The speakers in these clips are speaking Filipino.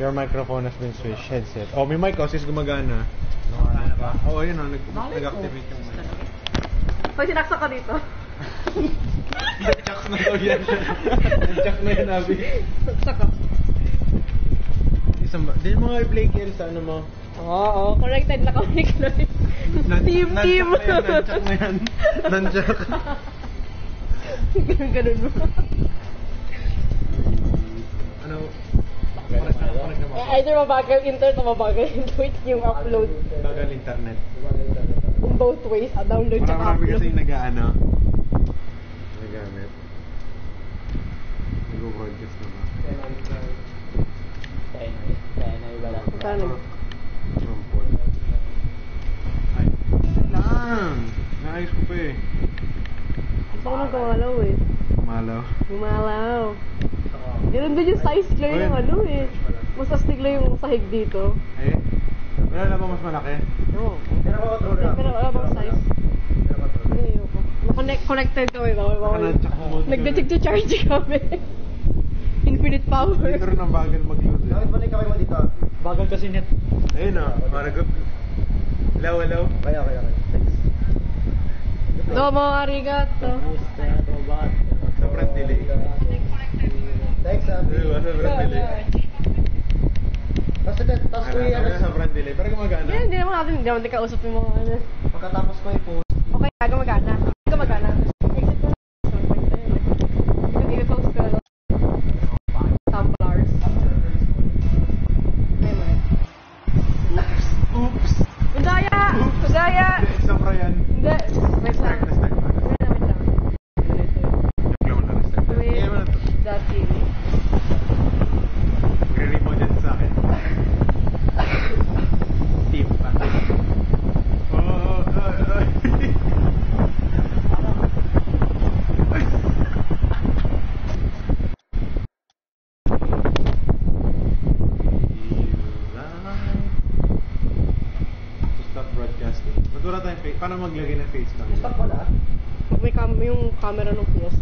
Your microphone has been switched. Headset. Oh, may mic kasi gumagana. Oo, yun o. Nag-activate yung mic. Hoy, sinaksa ka dito. Nag-chuck na daw yan. Nag-chuck na yan, Abby. Saksa ka. Di mo nga i-play kill sa ano mo. Oo, corrected na kami. Team! Nunchuck na yan. Nunchuck. Ganun mo. Ano? Either mabagal internet o mabagal yung upload. Bagal internet. In both ways, download at Marami upload. kasi nag-ano. Nagamit. Nag-broadcast naman. Magkano? Sampol. Ay. Lang! Naayos ko pa eh. Gusto ko nang gumalaw eh. Kumalaw. Gumalaw. Ganun din yung size lang yung ano eh. Mas astig lang yung sahig dito. Eh? Wala na ba mas malaki? Oo. Pero wala bang size? Ayoko. Connected kami ba? Nagde-charge kami. Infinite power. Dito rin ang bagal mag-load eh. Bakit ba na kamay mo dito? Bagal kasi net. Ayun o. Maragot. Hello? Okay. Thanks. Domo, arigato. Sobrang delay. Thanks, Abby. Sobrang delay. Tapos ko yung Sobrang delay. Pero gumagana. Hindi naman natin kausap yung mga ano. pagkatapos ko i-post. Okay, gumagana. Exit ko na. Hindi i-post ko na. Tumblers. Oops! Undaya! Sobra yan. Hindi. Wait lang. Wait. Magre-remote yan sa akin. Team pa. Stop broadcasting. Matura tayong face. Paano maglagay ng face cam? Stop wala? May yung camera ng PS.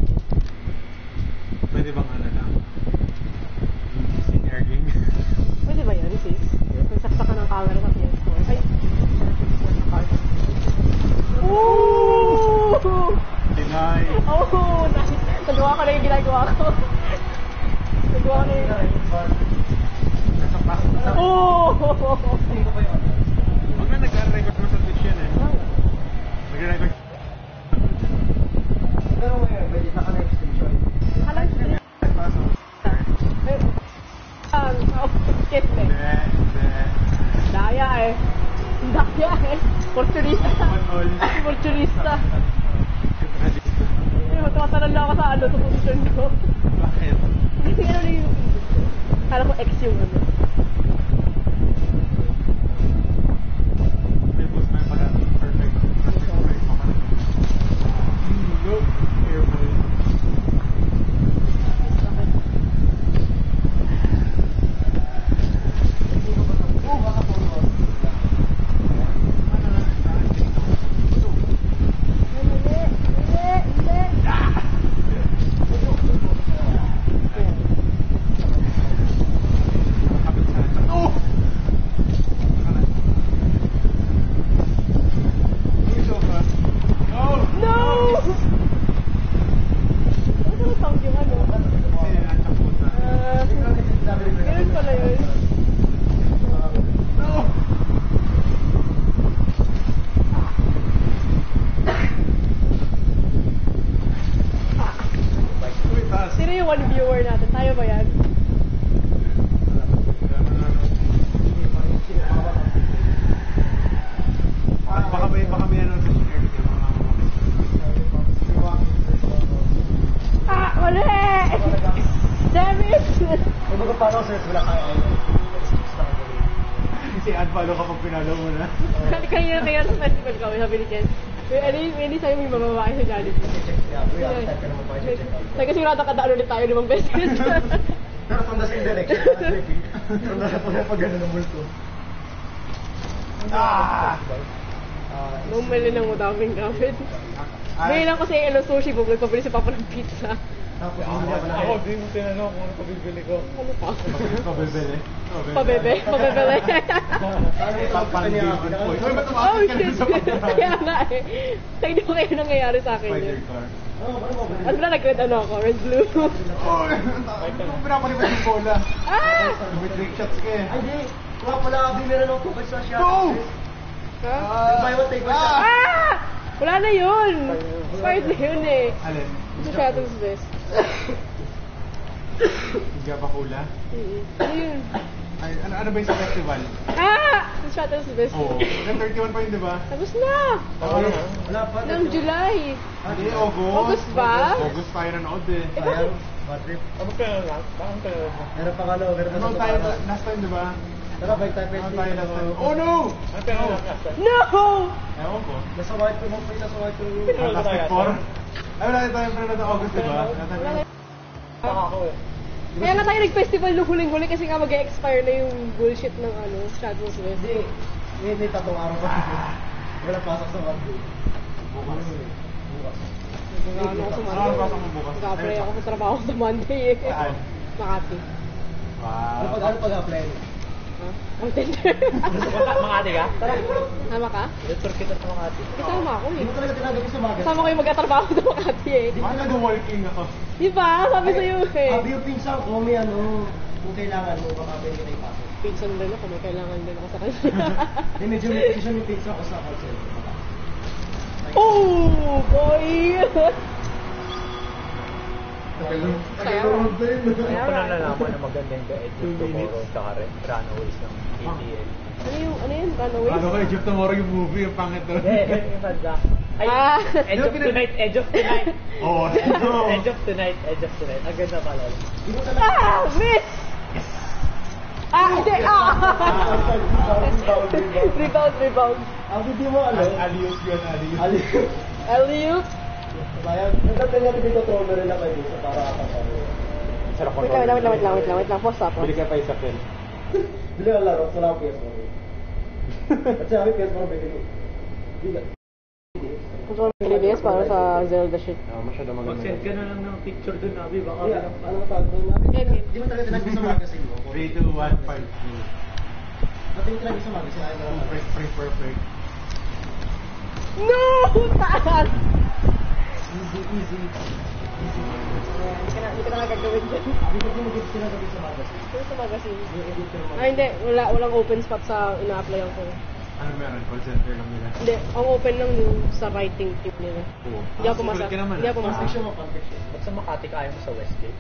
Pwede bang ano lang? Synerging? Pwede ba yan, sis? Nagsaksa ka ng camera sa PS4. Ay! Ooh! Deny! Oh, nice! Nagawa ko na yung ginagawa ko. Nagawa ko na yung... Nasa pasok na. Oh! Huwag na nag-record mo sa Twitch yan eh. Nag-record. Pero ngayon, pwede naka-extension. Halang stream. Pasok. Kit eh. Daya eh. Porturista. Porturista. Matatalan lang ako sa ano, sa position ko. Bakit? Hindi ano na yung... Kala ko X yung ano. May post na pala. Perfect. Go. Careful. Kaya sa festival kami, sabi ni Ken. Hindi sa'yo may mababae sa Jollibee. Nagkasigurado ka daan ulit tayo 5 beses. Pero from the same direction, from the pag-gano ng multo. Bumili ng madaming gamit. Ngayon lang kasi sushi, bumili pabili si Papa ng pizza. Tapos hindi ako Ako, di mo tinanong kung ano pabibili ko. Ano pa? Pabibili. Pabebe? Pabebele? Pang David Boy. Uy, ba't Oh tumakit ka shit! sa pagkakas? Kaya nga eh. Kaya di ko kayo nangyayari sa akin Spider yun. car. Ano ba nag-red ano ako? Red blue? Oh, ang pinapalipat yung bola. Ah! May trick shots ka eh. Ay, di. Wala pala, meron ako tukad sa shot. Go! Ha? Buy one, take one shot. Ah! Wala na yun! Expired na yun eh. Alin? Sa Shattle's Best. Hindi ba hula? Ano yun? Ay, ano ba yung sa festival? Ah! Sa Shattle's Best. Oo. 31 pa yun, di ba? Tapos na! Wala pa. Ng July. Hindi, August. August ba? August tayo nanood eh. Sayang. Bad trip. Ano pa yun lang? Bakit tayo? Meron pa ano, meron pa Nanood tayo last time, di ba? Tara, bike time Nanood tayo last time. Oh no! Ano pa yun lang? No! Ewan ko. Nasa white room ako, nasa white room. Fantastic Four? Ay, wala tayong friend na August, di ba? Baka ako eh. Kaya nga tayo nag-festival nung huling-huli kasi nga mag-expire na yung bullshit ng ano, Shattle's Best. Hindi. May tatlong araw pa. Wala pasok sa one day. Bukas. Nag-ano ako sa Ah, Monday. pasok mo bukas. Nag-apply ako sa trabaho sa Monday eh. Saan? Makati. Wow. Ano pag-apply? Ha? Ang tender. Makati ka? Tara, tama ka? Return kita sa Makati. Kasama ako Hindi mo eh. talaga tinagap sa magas. Kasama ko yung magkatrabaho sa Makati eh. Bakit nag-walking ako? Di ba? Sabi sa'yo eh. Abi yung pinsan ko, may ano, kung kailangan mo, baka pwede kayo pasok. Pinsan rin ako, may kailangan din ako sa kanya. Hindi, medyo may position yung pinsan ko sa call center. Oh, boy! Kaya Ngayon ko na nalaman na maganda yung The Edge of Tomorrow tsaka Runaways ng ATL. ano yun? Runaways? Ano ka, Edge of Tomorrow yung movie, yung pangit doon. Yung kanta. Ay, Ah. Edge of Tonight, Edge of Tonight. Oo, no. Edge of Tonight, Edge of Tonight. Ang ganda pala. Hindi mo talaga. Ah! Miss! Ah, hindi! Ah! Rebound. Ang video mo, ano? Alios yun, alios. Ali. Alley-oop. Bayan, nagtatanya ko dito throw na rin ako dito para kapag Sarap Wait lang. Pause up. Bili ka pa isa, Ken. Bili ang laro, wala akong PS4. At sabi PS4 bibili. Bili. Gusto ko ng PBS para sa Zelda shit. Masyado maganda. Mag-send ka na lang ng picture dun, Abi. Baka Yeah, ano mo tawag doon? Di mo talaga tinagpi sa magazine mo? 3, 2, 1, 5, 2. Ba't yung tinagpi sa magazine? Ayaw mo lang. Perfect. No! Taas! Easy. Hindi ka na gagawin dyan. Abi, ba't mo gets tinagpi sa magazine? Ito sa magazine. Yung editor mo. Ah, hindi. Walang open spot sa ina-applyan ko. Ano meron? Call center lang nila. Hindi. Ang open lang yung sa writing team nila. Oo. Hindi ako pumasa. Sulit ka naman, Hindi ako pumasa. Conviction mo, conviction. Ba't sa Makati kaya mo sa Westgate?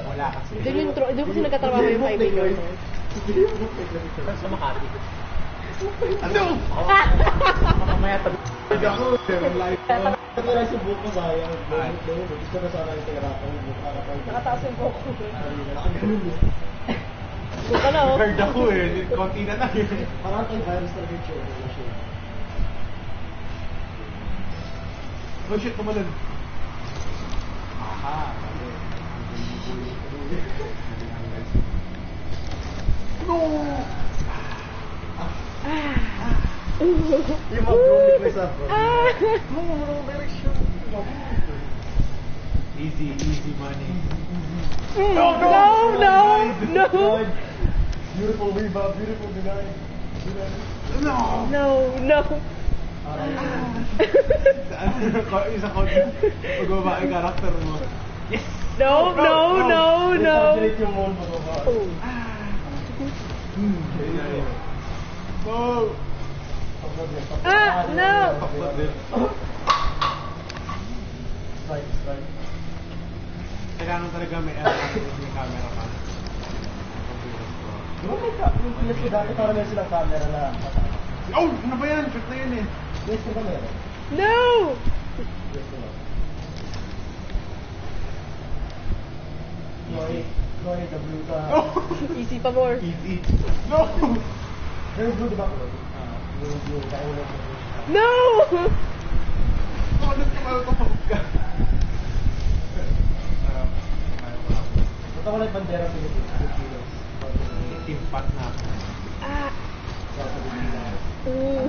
Wala kasi. Doon kasi nagkatrabaho yung kaibigan ko. Saan sa Makati? Ano? Mamaya tabi. Ako, live. Pag nila sa book mo, sayang. Gusto na sana yung tinirapan mo. Nakataas yung buhok ko. Nakaganon eh. Doon ka na oh. Guard ako eh. Konti na lang eh. Parang kay virus talaga yung show. Oh shit, tumalon. Aha. No! Yung mga bumik na sa bro. Ah! Wrong direction. Easy money. No! Beautiful rebound, beautiful deny. No! No! Isa ko magbabae karakter mo. Yes! No! Exaggerate yung mall mo ba? Oh. Go! Ah! No! Pakpot din. Strike. Kailangan talaga may camera ka. Di ba yung pilit ko dati para meron silang camera na Oh! Ano ba yan? Shoot na yun eh. yes ko ba meron? No! Yes ko lang. Chloe, the blue ka. Oh! Easy pa more. Easy. No! Pero blue diba ko? Yung blue, kaulog mo. No! Oh, nagkamalutapag ka. Ba't ako lang bandera Pilipinas? Timpat na. Ah! Sa Pilipinas. Ooh.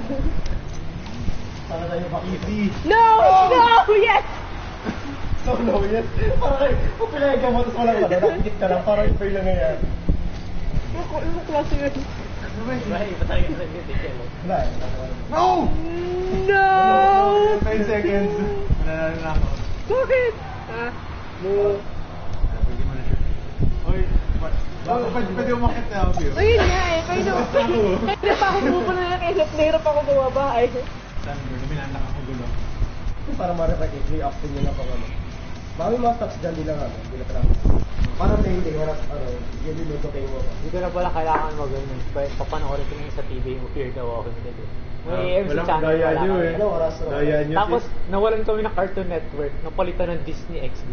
Para tayo bakit? Easy. No! No! Yes! So, no, yes. Parang kayo, kung pinahin ka mo, tapos walang ano, nakikit ka lang, parang iba lang ngayon. Ano klase yun? Diba, iba tayo sa nagtitigil. Wala eh. No! No! 10 seconds. Mananalo na ako. Bakit? Ah, no. Pwede mo na siya. Oy, pwede umakit na ako, Pio. Ayun nga eh, kayo pa ako pupunta na kaya nahirap ako bumaba eh. Saan mo? Minanak ako gulo. Para ma-replicate yung acting nila pang ano. Baka may mga stops dyan, di lang ano, di lang pala. Parang hindi, wala, ano, yun yung luto kayo mo. Hindi ko na pala kailangan mag-ano. Papanoorin ko na yung sa TV yung Fear the Walking Dead. May AMC Walang channel daya wala nyo kami. eh. Ano oras? Daya nyo. Tapos, nawalan kami ng Cartoon Network. Napalitan ng Disney XD.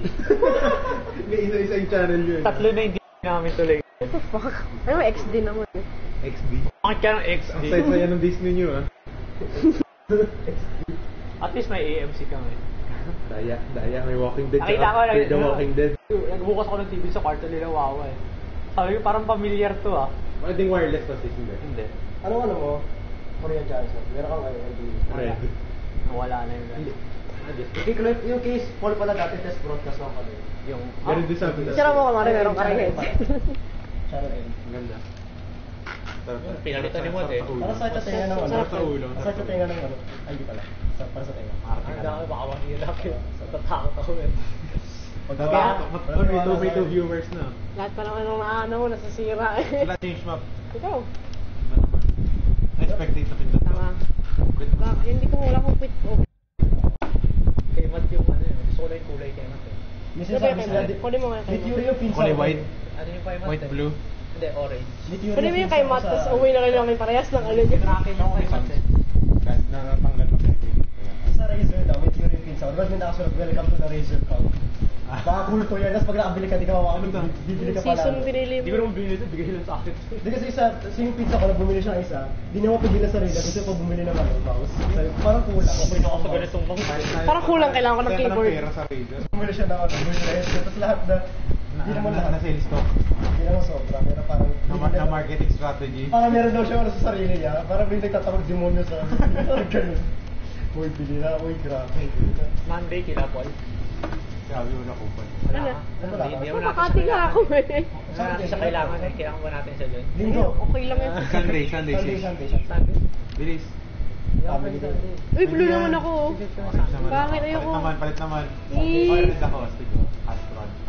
May isa-isa yung channel nyo eh. Tatlo na hindi namin tuloy. What the fuck? Ano XD naman eh. XD. Bakit ka ng Ang XD? saya-saya ng Disney nyo ah. At least may AMC kami. Daya, may Walking Dead. Nakita ko na The Walking Dead. Nagbukas ako ng TV sa kwarto nila, Wawa eh. Sabi ko, parang familiar to ah. Wala ding wireless to, sis, hindi. Hindi. Ano mo? Korean channels. Meron kang ngayon, hindi. Red. Nawala na yun. Hindi. Yung case, Paul pala dati test broadcast lang kami. Yung, Meron din sabi na. Sira mo ka mara, meron ka rin headset. Channel 8. Ang ganda. Pinalitan ni Mod eh. Para sa tatinga ng ano. Sarap sa ulo. Sa tatinga ng ano. Ay, hindi pala. Para sa tatinga. Ang dami, baka mahirap yun. Tatakot ako eh. May two viewers na. Lahat pa naman ng ano, nasasira eh. Wala change map. Ikaw, Expectate na pindot. tama. Bakit? Hindi ko wala akong quit off. Kay Mat yung ano yun. Gusto ko lang yung kulay kay Mat eh. May Ano ba sinasabi yung sila. kay Mat? Kunin mo nga kay May theory Mat. yung pinsan. Kulay white? Ano yung kay Mat White, eh? blue? Hindi, orange. May theory Kunin mo yung pinsan kay ko Mat, sa- tapos uwi na kayo lang yung parehas ng ano niya. Kraken yung kay Mat eh. Kahit natanggal mo sa Sa Razer daw, may theory yung pinsan. Diba may nakasunod, welcome to the Razer Cup. Baka cool to yan. Tapos pag nakabili ka, di ka mawakan. Bibili ka pala. Season binili Hindi ko mo. naman binili ito, bigay lang sa akin. Hindi kasi yung pizza ko, bumili siya ng isa. Di naman pagbil na sarili. Gusto ko bumili naman ng mouse. Sabi, parang kulang. Okay na ako sa ganitong mouse. Parang kulang, kailangan ko ng Kaya keyboard. pera sa Razer. Bumili siya ng ano, bumili na headset. Tapos lahat na, di naman lahat. Na sales stock. Hindi naman sobra. Pero parang, Na marketing strategy. parang meron daw siya ano sa sarili niya. Parang may nagtatawag demonyo sa parang ganun. Uy, bili na. Uy, grabe. Monday kila Paul. Sabi mo na kupon. Ano? Hindi naman natin Makati siya nga ako kailangan. eh. Wala natin siya kailangan eh. Kailangan ba natin siya dun? Linggo. Okay lang yan. Sunday, Sunday. Sunday? Bilis. Family day. Uy, blue naman ako. Orange naman. Bakit ayoko? Palit naman. Eh. Orange ako. Sige.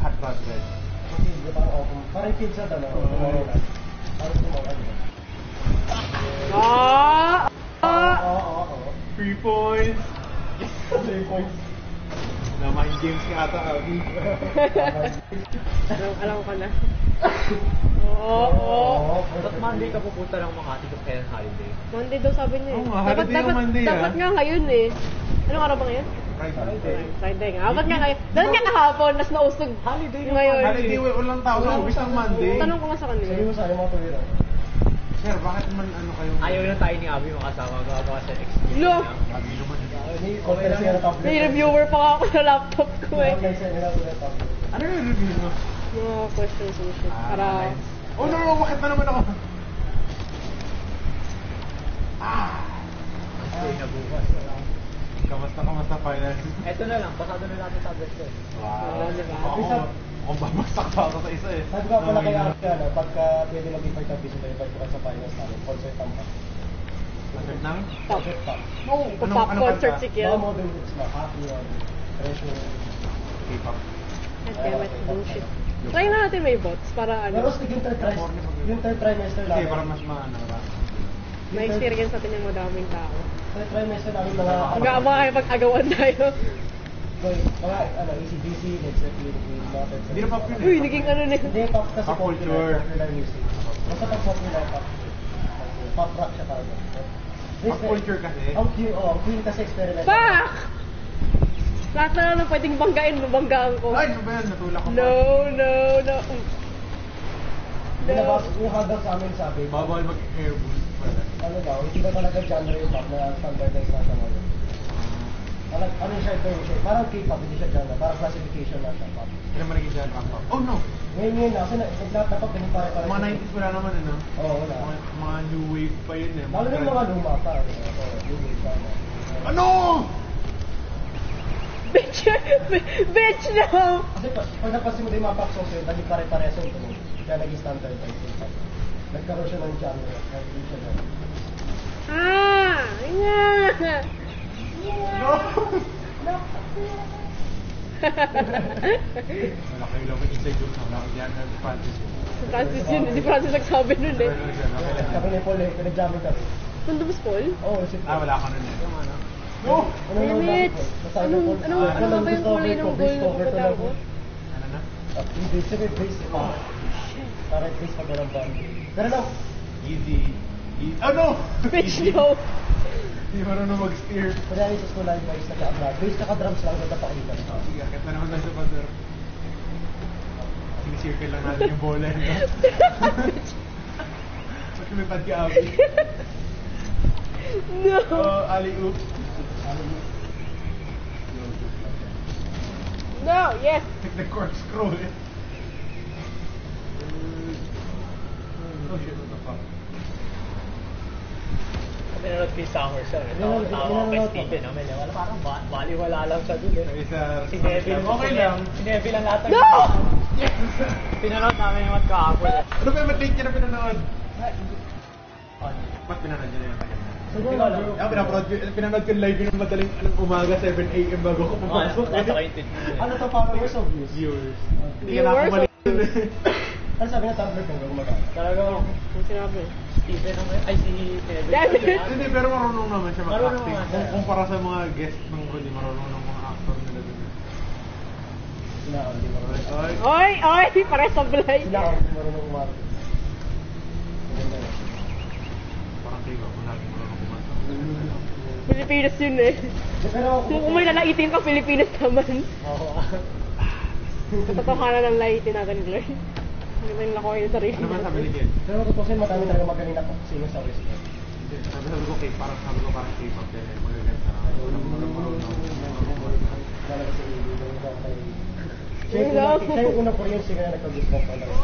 Hot rod red. Kasi hindi parang open. Parang yung pizza na. Tomorrow na. Parang tomorrow na. Ah! Ah! Oo. 3 points. 3 points. Na mind games ka ata, Abby. Alam ko na. Oo. Ba't Monday ka pupunta ng Makati kung kailan holiday? Monday daw sabi niya eh. Oo nga, holiday yung Monday, dapat ah. nga ngayon eh. Anong araw ba ngayon? Friday nga. Dapat nga ngayon. Dapat nga kahapon, nas nausog. Holiday ngayon. Holiday, walang tao sa office ng Monday. Tanong ko nga sa kanila. Sabi mo sa akin mga tuwira. Sir, bakit man ano kayo? Ayaw na tayo ni Abby makasama. Gagawa sa experience Lo! niya. Abby naman. May conference nga na tablet. May reviewer pa ako sa laptop ko eh. May conference nga na tablet. Ano yung review mo? Mga questions and shit. Para... nice. Oh no, bakit na naman ako? Stay na bukas. Kamusta finance? Eto na lang, pasado na natin tablet ko eh. Wow. diba? Ako babagsak pa ako sa isa eh. Sabi ko pala kay Arke, pagka pwede mag-invite ang business tayo, pagka sa finance namin, concert tampa. Concert namin? Top. No. Kung pop concert si Kiel. Mga modern groups na, happy one, treasure. K-pop. Damn it, bullshit. Try na natin may bots para Pero ano. stick yung third trimester Kasi namin. para mas maano. May experience natin yung madaming tao. Third trimester namin mga... Hanggang mga kayo pag-agawan tayo. Mga ACDC, Led Zeppelin, mga third Hindi na pop yun eh. Uy, naging ano na. Hindi, pop kasi Pop culture. popular music. Basta pag popular pop. Pop rock siya talaga. Pop culture kasi. Ang Queen kasi experiment. Fuck! Lahat na lang pwedeng banggain, banggaan ko. Ay, ano ba yan? Natulak ko pa. No. Binabas, yung hanggang sa amin sabi, Bawal mag-air boost pala. ano daw, hindi ba talaga genre yung pop na standardized na sa mga. Ano siya ito yung shape? Parang K-pop, hindi siya genre. Parang classification na siya pop. Hindi naman naging dyan ang pop. Oh no! Ngayon na, kasi nagtatak ganun pare-pare. Mga 90s wala naman ano. Oo, wala. Mga new wave pa yun eh. Lalo na yung mga luma pa. New wave pa. Ano? Bitch! Bitch, no! Kasi pag napansin mo din yung mga pack sauce yun, naging pare-pareso ito. Kaya naging standardized. Nagkaroon siya ng genre. Kaya hindi siya na. Ah! Yeah! Wala kayo lang inside joke na. Wala yan ng Francis. Si Francis yun. Si Francis nagsabi nun eh. Sabi ni Paul eh, pinag-jamming kami. Nandun ba si Paul? Oo, si Paul. Wala ka nun eh. No! Damn it! Ano nga ba yung kulay ng goal na pupunta ko? Ano na? Base sa base pa. Para base pa ng band. Pero lang, Easy. Oh no! Bitch, no! Hindi marunong mag-steer. kunyari sa school line base naka-drums. Base naka-drums lang, ganda pakita. Sige, akit na naman tayo sa pastor. Sinicircle lang natin yung bola. Ba't may pad-ka-abi? No! Oh, alley-oop. No! Yes! Nag-corkscrew eh. Oh shit, what the fuck? Pinanood ko yung Summer Sun. Pinanood Tawa kay ko. Steven. Wala, parang baliwala lang siya dun eh. Isa, Si Neville. okay lang. Si Neville ang lahat ng... No! Pinanood namin yung mga kahapon. Ano ba yung matake niya na pinanood? Ba't pinanood niya na yung tagal na? Siguro lang. Pinanood ko live yung madaling umaga, 7 a.m. bago ko pumasok. Nasa-rated mo eh. Ano to, followers of views? Viewers. Hindi ka Viewers nakakumalik. Ano sabi na Tumblr kung gumagana? Talagang Ang sinabi. Steven naman. Ay, si Neville. Damn it! Hindi, pero marunong naman siya Marunong mag-acting. naman siya. Kumpara sa mga guest ng Rudy, marunong ng mga actor nila dun. Sila ako, hindi marunong. Ay, Oy! Oy! Pare sablay! Sila ako, hindi marunong umarte. Maganda yun. parang kayo ako lagi marunong kumanta. Pilipinas yun eh. Pero Kung may lalaitin ka, Pilipinas naman. Oo. Katotohanan ng laitin natin, Glenn. Hindi mo yung nakuha yung sarili. Ano ba sabi ni Ken? Pero tutusin, madami talaga magaling na singer sa West Coast. Hindi, sabi ko parang K-pop din eh. Magaganda. Talaga si Lily, siya yung unang Korean singer na nagpag-gusto ng talaga.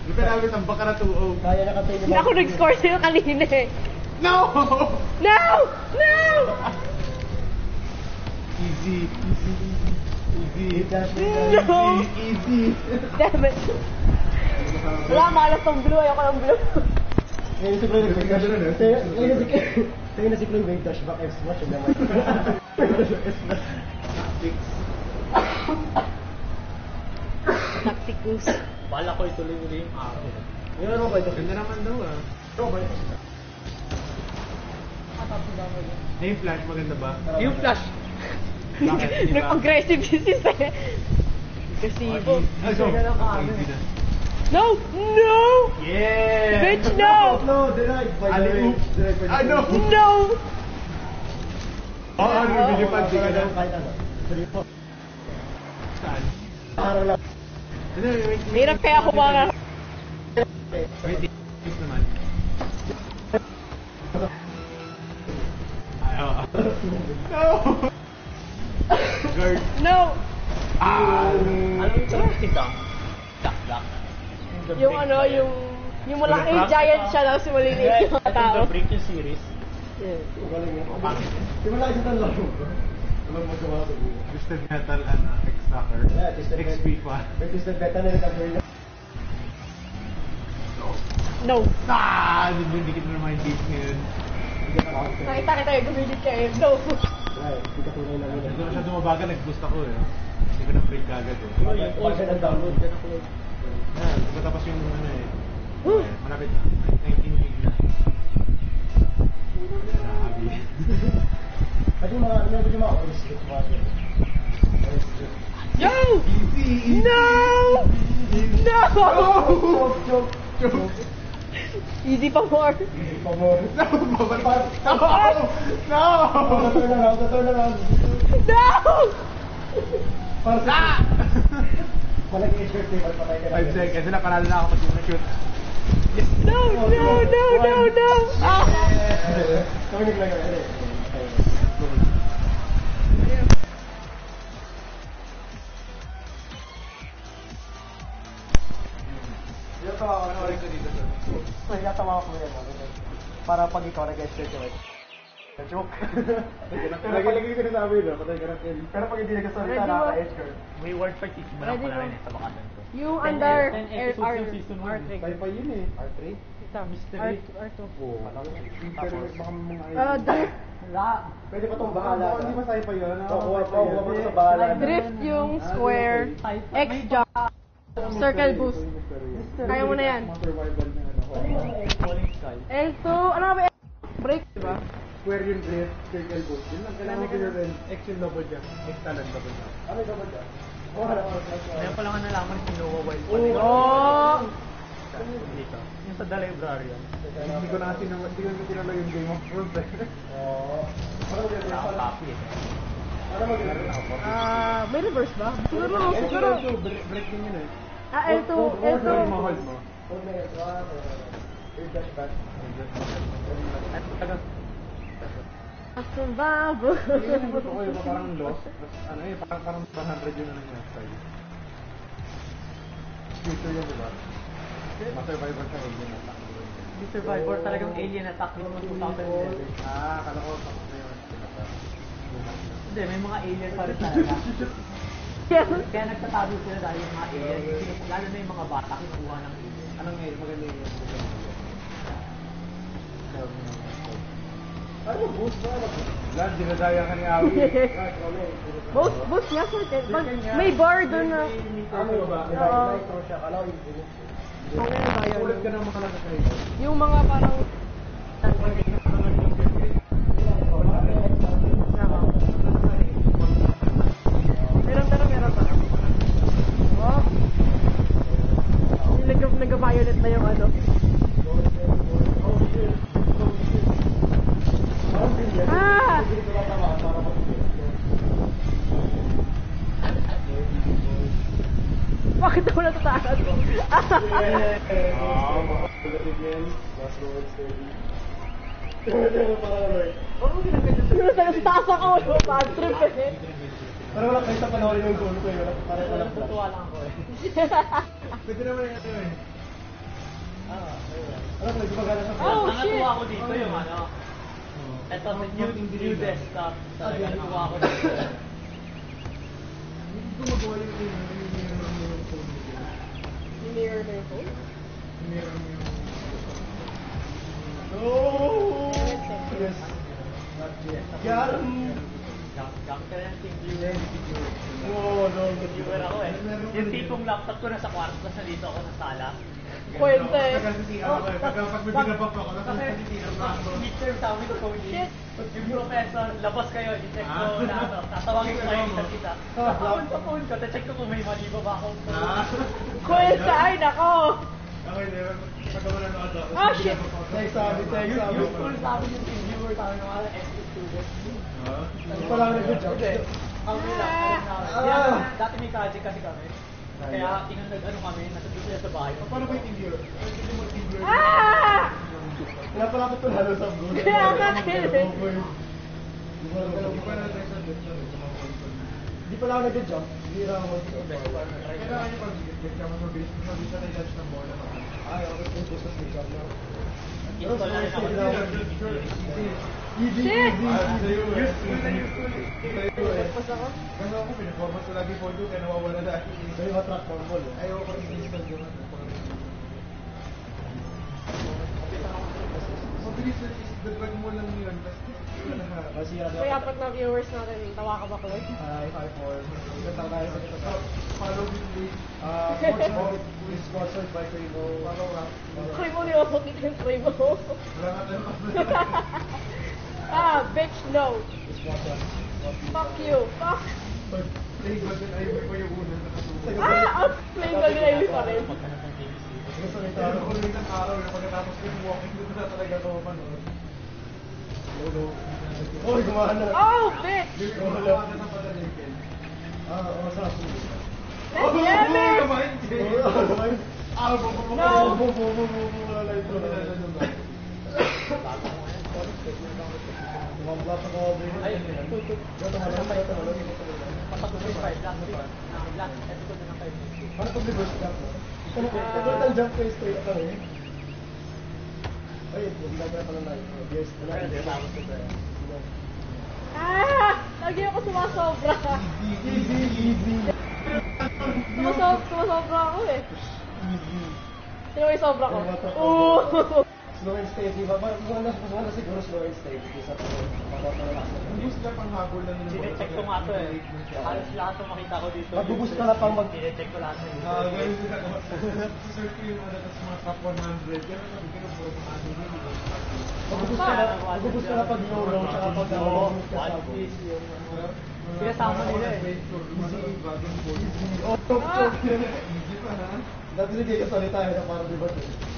Di ba namin ang baka na 2-0? Kaya nakatay Hindi ako nag-score sa'yo kanina eh. No! No! No! Easy. No! Easy. Damn it! Wala, malas tong blue. Ayoko ng blue. Ngayon si Chloe ngayon na si Chloe may dashback X-Watch yung naman. Tacticus. Bala ko ituloy-uloy yung araw. Yung ano ba ito? Ganda naman daw ah. Ano ba ito? Hey, Flash, maganda ba? Yung flash. Bakit? Di ba? Nag-aggressive si sis eh. Aggressivo. Ay, so, Sige na, easy na. No! No! Yeah! Bitch, no! No, denied by the way. Alley-oop. Denied by the way. Ano? No! Oo, ano yung video pag di ka na? Kahit ano. Saan? Araw lang. Ano, wait. Hirap kaya ako mga... Wait, wait naman. Ay, oo. No! Guard. No! Ano yung traffic ka? Dakdak. Yung ano, yung malaking giant siya lang si maliliit yung tao. The Break yung series. Yeah. Galing yun. Di ba nakikita lang mo? Alam mo gawa sa video. Twisted Metal, X-Stalker. Yeah, Twisted Metal. XP pa. May twisted beta na recovery na. No. Hindi kita naman yung dates ngayon. Hindi ka nakakita. Nakita kita eh, gumilit ka eh. No. Ay, hindi ka tunay na Hindi yun. ko siya dumabaga, nag-boost ako eh. Hindi ko na-break agad eh. Yung all siya nag-download ka na kulog. Tapos yung ano eh. Malapit na. 19 gig na. Grabe. Pwede yung mga restrict mga yun. Restrict. Yo! Easy! No! No! Joke! Easy pa more. Hindi pa mo. No! Babalik! No! No! Turn around. No! Para sa... Malagay yung shirt table, patay ka na. 5 seconds. Sila, panalo na ako pag yung na-shoot. No! No! No! No! No! Ah! Kami lang yun. Ay, natawa ko yan. Para pag ikaw nag-shirt table. Joke. Lagi ko sinasabi na, patay ka na Ken. Pero pag hindi nagkasalita, Ready mo? nakaka-edge ka. May word fight sisimula Ready ko na mo? rin sa bakasan ko. Yung 10 under episodes yung season one. R3. Sci-fi yun eh. R3? Ito. Mystery. R2. Oo. Pero baka mga Drift. Pwede pa itong bahala. Hindi ba sci-fi yun? Oo, ko sa bahala. Drift yung square. X jump. Circle boost. Kaya mo na yan. Mga survival na ano. Falling Sky. L2. Ano nga ba? Break, diba? Square yung drift, circle boost. Yun lang, kailangan ko yun. X yung double jump. X talent double jump. Ano yung double jump? Ngayon pa lang nga nalaman si Noah Wild pa Oh! dito. Yung sa The Librarian. Hindi ko na kasi hindi ko kilala yung Game of Thrones eh. Oo. Ano mo Wala akong copy eh. Ano mo May reverse ba? Siguro, siguro. Break din yun eh. L2. L2. Mahal mo. Aston Bago. Yun yung gusto ko yung parang lost. Ano eh, parang 100 yun ano niya style. Future yun, diba? Ma-survivor siya alien attack. Yung Survivor talagang alien attack yung 2011. Kala ko tapos na yun. Hindi, may mga alien pa rin talaga. Kaya nagtatago sila dahil yung mga alien. Lalo na yung mga bata kinukuha ng alien. Anong alien? Maganda yun. Ano mo boost ba? Vlad, dinadaya ka ni Awi. Boost nga circle. May bar doon na. Ano yun ba? Oo. Nitro siya. Kala ko yung Ano yung bayan? Ulit ka na makalagay. Yung mga parang... Meron pa. Oh. Nag-violet na yung ano. Ah! Bakit ako natatakas? Taas ako, bad trip eh. Pero wala kayo sa panoorin yung goal ko yun. Parang wala po. Natuwa lang ako eh. Pwede naman yung ano eh. Alam mo, gumagana sa Oh, Ang shit! natuwa ko dito yung ano. Ito, new desktop. Talaga natuwa ko dito. Hindi ko magawa yung phone mo. Yung mirror na yung phone? Meron yung... Yes. Yan! Jump ka na ng team viewer. Oo, no. Viewer ako eh. Yung tipong laptop ko nasa kwarto, tapos nandito ako sa sala. Kwente. Pag may binabak ako, Kasi midterm sa amin ko Shit. yung professor, labas kayo, i-check ko na ano, tatawagin ko kayo isa kita. Sa phone ko, check ko kung may mali ba ako. Kwente, ay nako! Okay, diba? Pag ako nanood ako, Ah, shit! Text sabi. Useful sa amin yung team viewer sa amin ng mga SE students. Hindi pala ako nag-job. Hindi. Ang lang. Dati may project kasi kami. Kaya nag-ano kami, nasa dito sila sa bahay. paano ba yung team viewer? Hindi mo team viewer? Ah! Pinapalapit ko lalo sa goal. Kaya nga, kilig. Hindi pa na tayo sa desktop, sa mga console. Hindi pala ako nag-job. Hindi lang ako Kailangan yung pag-get ka mabilis na i-launch ng bola. Ay, ako yung gusto sa job na. Install na rin ako. Easy, Shit! Tapos ako? Kasi ako, pinaformat ko lagi po kaya nawawala na. Sa'yo matrack ng ball. Ayaw ko i-install yung ano. Mabilis na i-drag mo lang yun. Kasi ano. Kaya pag na viewers natin, tawa ka ba, Chloe? Hi, 5-4. Ganda tayo sa ito. Follow me please. Coach is sponsored by Cremo. Kray mo niyo ako kita yung kray mo. Wala nga tayo. Bitch, no. Sponsor. Fuck you. Fuck. Play Golden Ivy ko yung una nakasubo. Ang play Golden Ivy pa rin. Gusto nito. Pero kung isang araw na pagkatapos ko yung walking doon na talaga ito manood. Oy, gumana. Oh, bitch! Yung wala ka ng pagkalikin. Oo, sa aso. Damn it! No! Last episode na ng 5 minutes. Ano pag reverse jump mo? Total jump ko straight ka rin. Ay, hindi na pala na. Yes, wala. Tapos ko Lagi ako sumasobra. Sumasobra ako eh. Sino may sobra ko? Slow and steady ba? Wala siguro slow and steady kaysa mapapalakas na. Boost ka pang habol lang yun. Sinecheck ko nga to eh. Halos lahat ng makita ko dito. Mag-boost ka na pang Sinecheck ko lahat ng Ganun din ako. Search ko yung tapos mga top 100. Yan ang sabi ko na puro mga ano yun. Mag-boost ka na pag low, tsaka pag boost ka sa One Piece yung sinasama nila eh. Easy pa na. Dati hindi kayo salita na parang diba ito.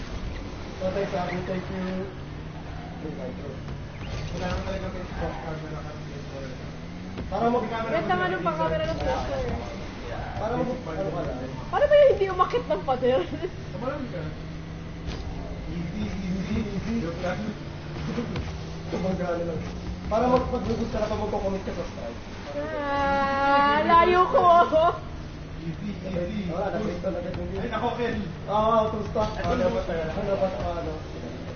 Patay sa akin, thank you. Wala naman talaga may stop camera kami. Para mag... Yes, tama nung pang-camera ng sensor. Para mag... Ano ka lang? Paano ba yung hindi umakit ng pader? Kamarami ka. Easy. Joke lang. Kumagano lang. Para mag-boost ka na pag magko-commit ka sa strike. Layo ko. Easy. Wala, nag-break ka na ganun Ay, nako, Ken. To stop. Ano ba tayo? Ano?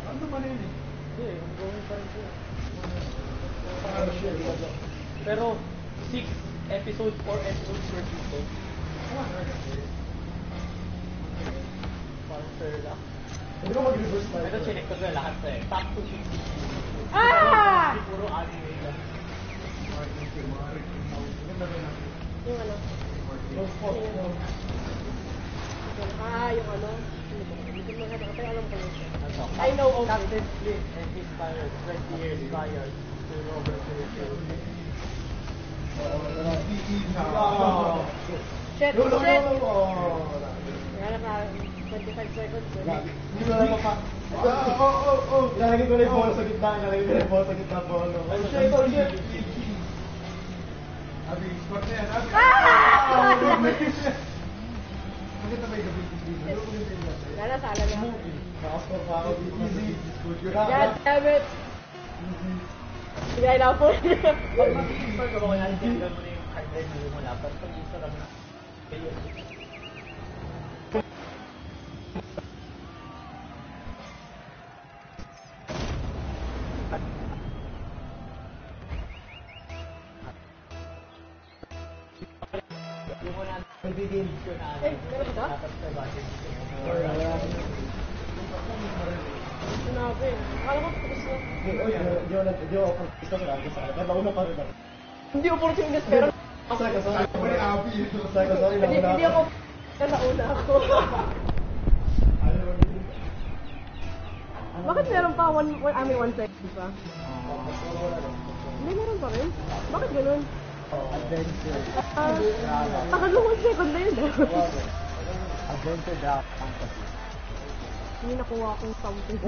Ano man yun eh? Hindi, ongoing pa rin siya. Ano siya? Pero 6 episodes, 4 episodes per season. Parang Sherlock. Hindi ko mag-reverse tayo. Ito chinek ko na lahat eh. Top 2 seasons. Ah! Puro anime lang. Yung ano? Yung spot. Yung ano? Hindi ko makita kasi alam ko lang siya. I know of it. Captain Flint and his pirates 20 years prior to Robert Littlefield. Shit, No. Kaya na 25 seconds. Hindi ko lang pa. Ilalagay ko na yung bola sa gitna. Ilalagay ko na yung bola sa gitna. Shit. Abi, sport na yan. Abi. Maganda ba yung gabi? Lala, sala na. Nakascore pa ako. Easy. God damn it! Sige, na po. Pag mag-install ko kaya tinanggal mo na yung hard drive mo mula. Pero pag install lang na. Ayun. Yung muna Nagiging. yun na Eh, meron ba? dapat sa budget. Sinabi. Akala ko tapos na. Hindi ako gusto ko lang. Kaya nauna pa rin ako. Hindi opportunity, pero Sorry. May abi. Sorry. hindi ako nauna ako. Bakit meron pa one second pa? Hindi meron pa rin. Bakit ganun? Adventure. Takal mo 1 second na yun. Adventure Draft Fantasy. Hindi nakuha akong something.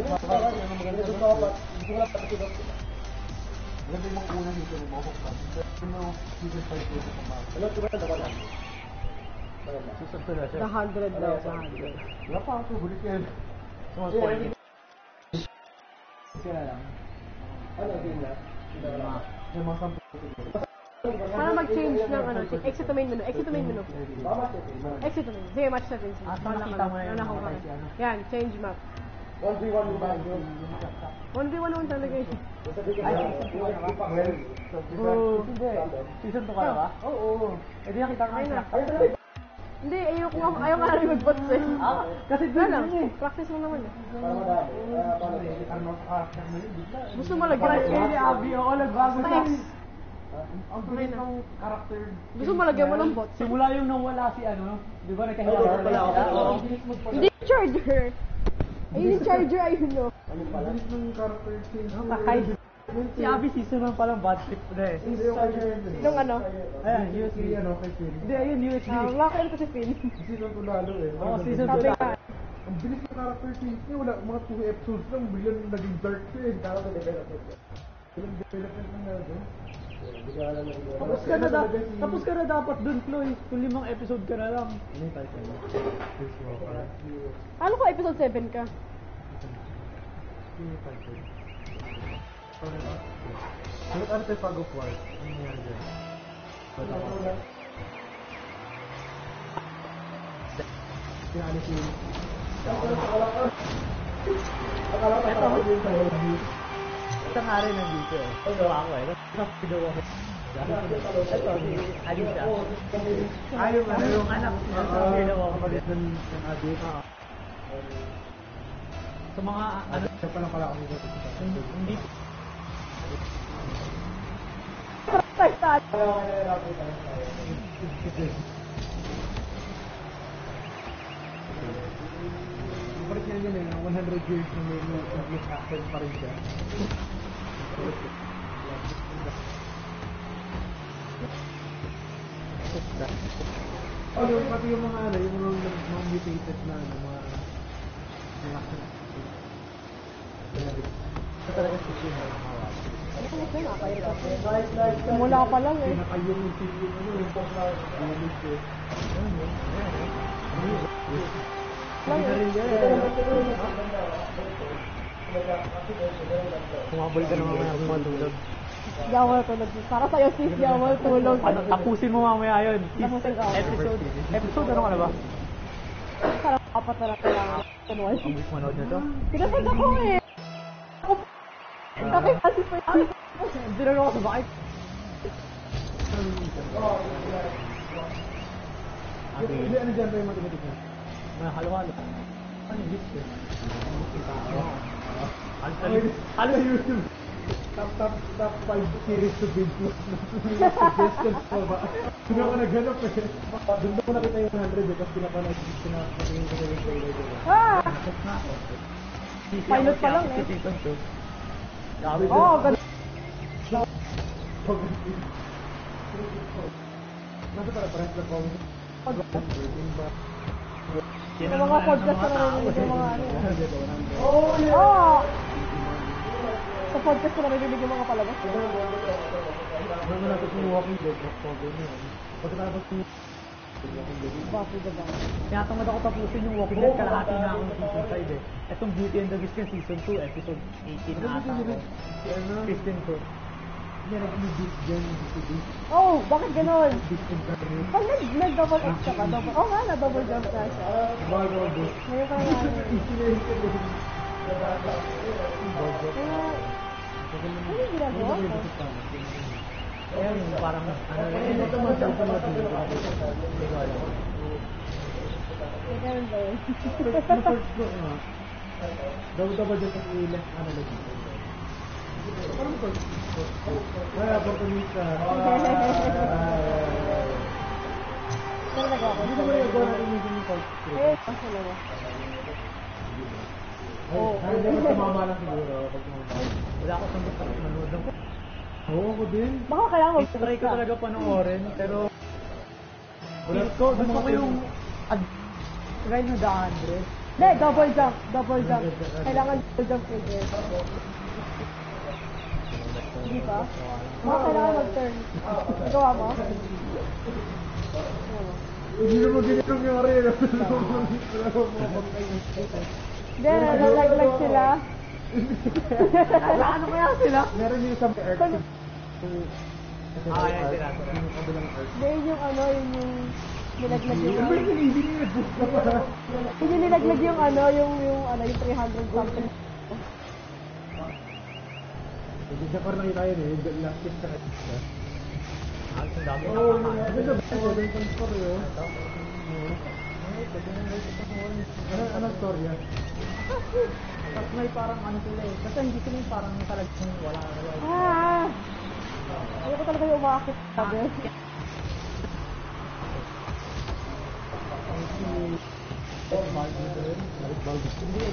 Maganda yung mga unang dito ng mga hukman. Pero season 5 ko sa mga. Alam ko ba na wala? Season 2 na siya. The 100 daw, the 100. Wala pa ako, bulit yan. Kaya lang. Ano, game na? Yung mga sample ko siguro. Para mag-change ng ano, exit to main menu. Exit to main menu. Exit to main. Sige, match natin. nakita mo na yung ko. ano. Yan, change map. 1v1 mo ba yun? 1v1 naman talaga eh. Ay, season 2 ka na ba? Hindi. Season 2 ka na ba? Oo. Eh di nakita ko Ayun na. na. Hindi, ayaw ka na mag-bots eh. Kasi Wala lang, practice mo naman eh. Para madami. Paano? Gusto mo lagyan Hindi, Abi, ako nagbago Basta na. X. Ang bilis ng karakter. Gusto mo lagyan mo ng bots. Simula yung nawala si ano, di ba nagkahilang pala ako. Hindi yung charger. Ayun yung charger, ayun no. Bilis ng character change. Kahit si Abi season 1 palang bad trip na eh. Nung ano? Ayan, USB. Kay Phil. Hindi, ayun, USB. Laki ko si Phil. Season 2 lalo eh. Oo, season 2 Sabi lang. ka. Ang bilis ng character change niya. Wala, mga 2 episodes lang. Biglang naging dark siya eh. Character development. Walang development na nga. Tapos ka na dapat dun, Chloe. Kung 5 episode ka na lang. Ano ko episode 7 ka? Ano tayo Fog of War? Ano nangyari dyan? Pinali si... Akala ko Ito nga rin nandito eh. Gawa ko eh. Ito, ayun siya. Yung anak. Kapalit ng adik. Sa mga, ano, Siya pa lang pala kami dito. hindi. Kapalit niya yun eh, 100 years na may English accent pa rin siya. Pati yung mga ano, yung mga mutated na ano, mga ito talaga si Shin na nakawa. Mula pa lang eh. Pinakayong yung sili, ano, yung damage eh. Hindi na rin yan eh. Kumabal ka naman kaya kumatulog. Di ako natulog. Para sa'yo sis, di ako natulog. Ano, tapusin mo mamaya yun. Tapusin ko. Episode ano ka na ba? Parang apat na lang kailangan. Ang wish manood na to? Pinasad ako eh. Tapos kasi pa yun. Dinalo ako sa bakit? Hindi, ano dyan ba yung matematik na? Halo-halo. Ano yung list eh? Ano YouTube? Top 5 series to binge watch na suggestions ko ba? Doon ako naghanap eh. Doon ko nakita yung 100 eh, tapos pinapatingin ko sa yung trailer ko. Ah! Pilot pa lang eh. Season 2. Oo, ganun. Nasa para parang lang ko. Yung mga podcast na narinig yung mga ano. Oo! Sa podcast ko narinig yung mga palabas. Nasa natin yung Walking Dead, October na yun. Pagkatapos yung Walking Dead. Bakit ba? Tinatamad ako tapusin yung Walking Dead, kalahati na akong season 5 eh. Etong Beauty and the Beast yung season 2, episode 18 na ata ako. 15 to. Hindi na kami beat dyan, beat. Oh, bakit ganun? Beat and carne. Pag nag-double X ka ba? Oo nga, na-double jump na siya. Bago ako. Ngayon ka nga. Ano yung ginagawa ko? Kaya yung parang ano rin. Ito naman sa mga tingin. May ganun ba yun? First ko nga. Daw-daw dyan ang ilang analogy. Parang first ko. Ay, opportunista. Ano nagawa ko? Hindi naman yung gawa natin yung first ko. Eh, kasi lang. Ay, hindi mo tumama lang siguro. Wala ako sa gusto manood ng. Oo, ako din. Baka kailangan Try ko talaga panoorin, pero gusto ko yung try na The 100. Hindi, double jump. Double jump. Kailangan double jump ko din. Hindi ba? Baka kailangan mag-turn. Nagawa mo? Hindi naman ginanong yung arena. Hindi, nalaglag sila. Ano kaya sila? Meron yung sa Earth. Ah, yan sila. Yung kabilang Earth. Hindi, yun yung ano, yun yung nilaglag yung Ano yung hindi nilaglag ka pa? yun yung nilaglag yung ano, yung 300 something. Hindi siya parang nakita yun eh. Yung last kiss sa kanya. Ang dami Oo, na ganda ba? Golden Pond Story oh. Ano story yan? Tapos may parang ano sila eh. Kasi hindi sila yung parang talagang wala. Ah! Ayoko talaga yung umakit. Sabi. Hindi,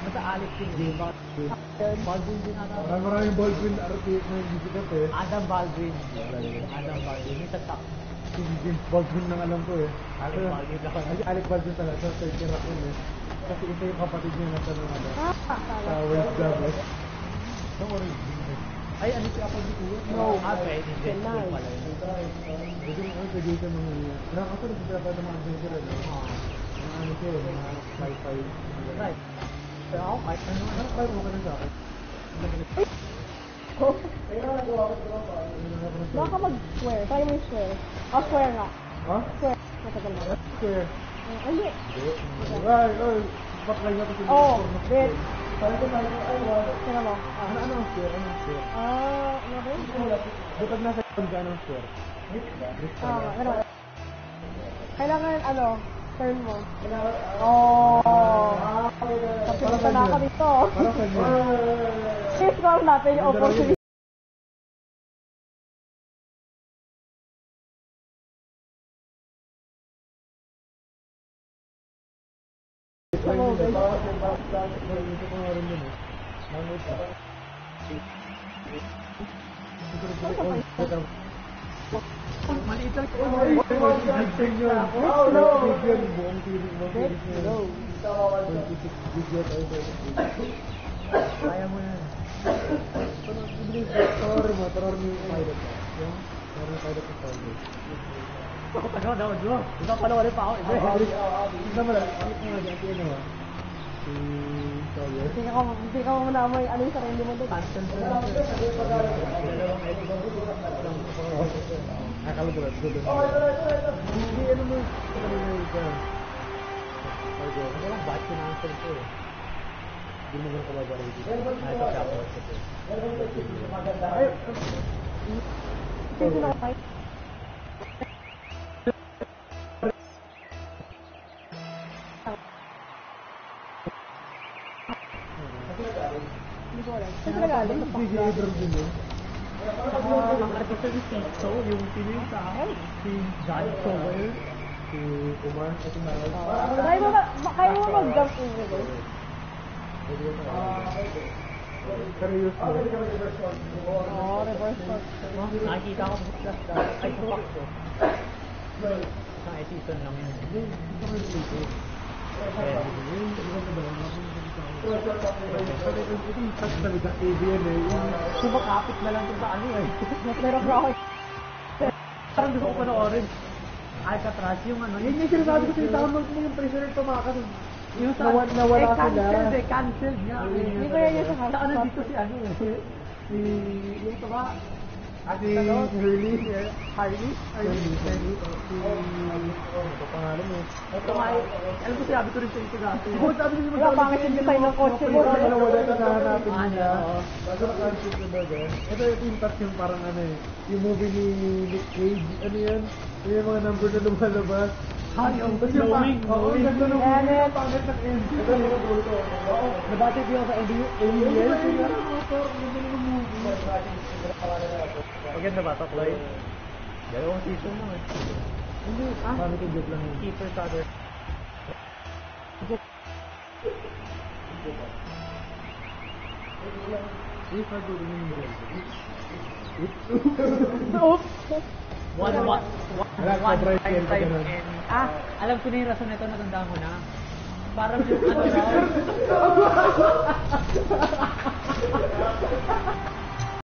basta Alex yung Baldwin din ata. Maraming Baldwin artist na yung bisikat eh. Adam Baldwin. Adam Baldwin. Yung tagtak. Si James Baldwin nang alam ko eh. Alec Baldwin ako. Ay, Alec Baldwin talaga sa third year ako eh. Kasi ito yung kapatid niya na tanong ano. Sa West Java. Don't worry. Ay, ano si Apple dito? No. Ah, pwede. Hindi Nice. pala yun. Pwede ka mga niya. Nakakasunod sila pa ng mga adventure ano. Mga ano siya eh, mga sci-fi. Right. Pero ako kahit ano. Nakakaya mo ka na sa akin. Baka mag-square. Try mo yung square. Oh, square nga. Ha? Square. Matagal na. Square. Ay, hindi. Ay, ay. Baklay na to si Oh, Mr. wait. Sino mo? Ano ang square? Ano ang square? Ano ba yun? Di pag nasa ikon ka, anong square? Ano? Kailangan, turn mo. Kasi punta na ako dito. Parang kanya. Please call natin yung opportunity. Maliit lang. Kaya mo yan. Teror ni pilot. Yung teror ni pilot ng pilot. Ako taga daw, Joe. Ikaw pala wala pa ako. Tignan mo lang. Ano ba? Si Sawyer. Hindi ka mo na ano yung sarili mo doon. Akala ko lang. Hindi, ano mo? Ano lang, ba't sinansan ko eh? Hindi mo ganun kababa rin. Ito siya po. Ay! Sino na kayo? Hindi ko alam. Saan sila galing? DJ Abrams din yun. Ang artista ni Tito, yung sino yung sa akin? Si John Cowell. Si Umar. Ito na. Kaya mo mag-jump in reverse? Seryoso. Reverse shot. Nakikita ko sa class na. Ay, fuck ko. Sa season lang yun. Hindi ka may dito. Touch talaga ABN eh. Sumakapit na lang ito sa ano eh. Pero ako. Parang gusto ko panoorin. Alcatraz, yung ano. Yun yung sinasabi ko sa'yo, tamang mo yung prisoner tumakas. Yung sa... Nawala sila. Cancelled nga. Hindi ko yan yung sa house. Saan nandito si ano eh. Si... Yung ito ba? Si Hurley. Harley? Hurley. Ito pangalan mo. Ito nga eh. Alam ko sabi ko rin sa ito dati. Oo, sabi ko Wala pangit yung design ng kotse mo. Wala na nahanapin Ano? nila. Bago na-cancel na ba yan? Ito yung touch yung parang ano eh. Yung movie ni Nick Cage. Ano yan? Yung mga number na lumalabas. Yung Tapos yung glowing. Oo, ganda ng Yan, movie. yan. Pangit ng end. Ito yung mga ko. Oo. Nabati ko sa Aliens. Ganda ng movie. Maganda ba ito, Chloe? Dalawang season mo eh. Hindi. Sabi ko joke lang yun. Keeper Sutter. If I go to New Oops! One Bright time yan pa time ganun. and... alam ko na yung rason nito, natandaan ko na. Parang yung ano raw.